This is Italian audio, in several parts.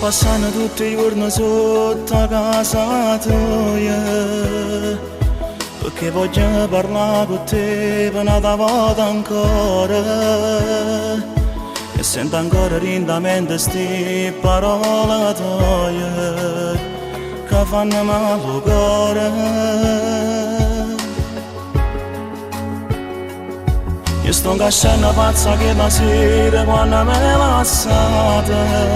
passando tutti i giorni sotto a casa tua, perché voglio parlare con te per una volta ancora, e sento ancora lentamente sti parole tue che fanno male al cuore. Io sto incasciando pazza che la sera quando me lasciate,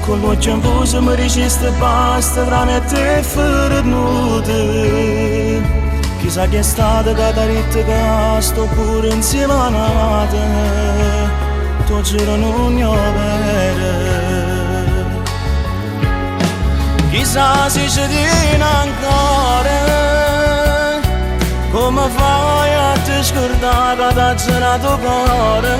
con l'occhio in fuso mi diceste basta tra me e te fuori nude. Chissà che è stato che t'ha detto che sto pure insieme a nate, tu giuro non ne ho vero. Chissà se ci tieni ancora, come fai a ti scordare che t'ha girato cuore,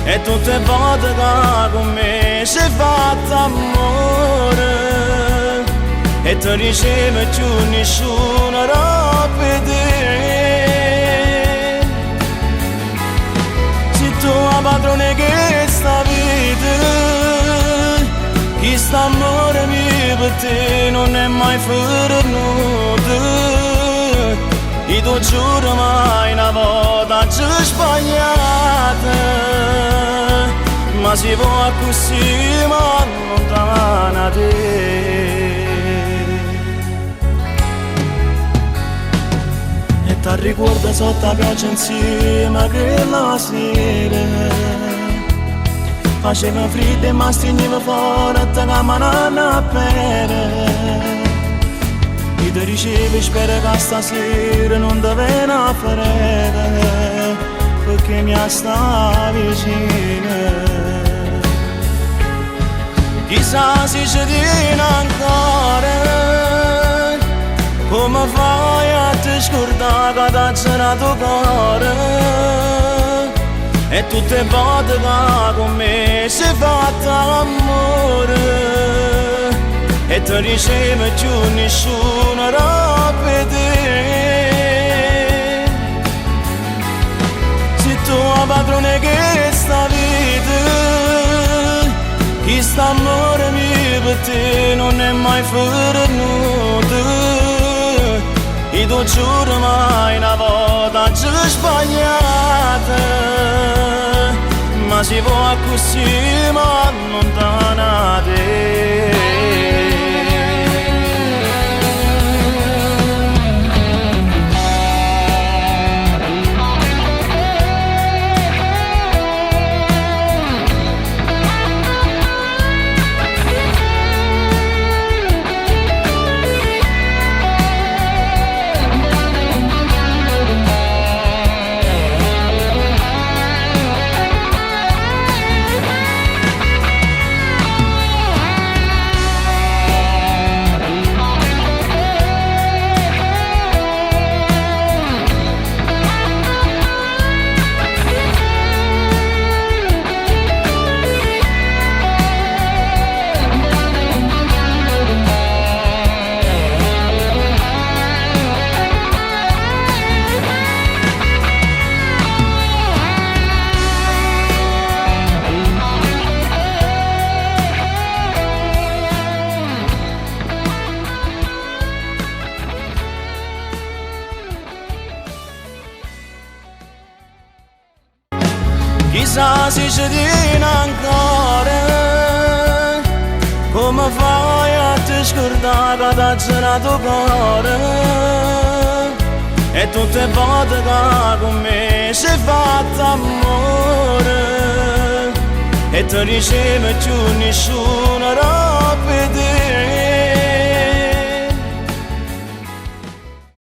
e tutte le volte che con me si è fatto amore, e ti riceve più nessuno per te. Se tu la padrone che sta vita, chi sta amore mio per te non è mai venuto. E tu giuro mai una volta ci sbagliata, ma si può così ma lontana te. E ti ricordo sotto la pioggia insieme che la sera faceva freddo e mi stringeva fuori e ti camminando a bere. E ti dicevi spero che stasera non ti viene a frega, perché mi sta vicino. Chissà se ci tieni ancora, come fai a ti scordare che t'ha girato cuore, e tutte le volte che con me si è fatto amore, e ti riceve più nessuno per te. Se tu la padrone che sta vita, chi sta amore mio per te non è mai venuto. E tu giuro mai una volta ci sbagliata, ma si può così ma lontana te. Chissà se ci tieni ancora, come fai a ti scordare che t'ha girato cuore, e tutte le volte che con me si è fatto amore, e ti riceve più nessuno per te.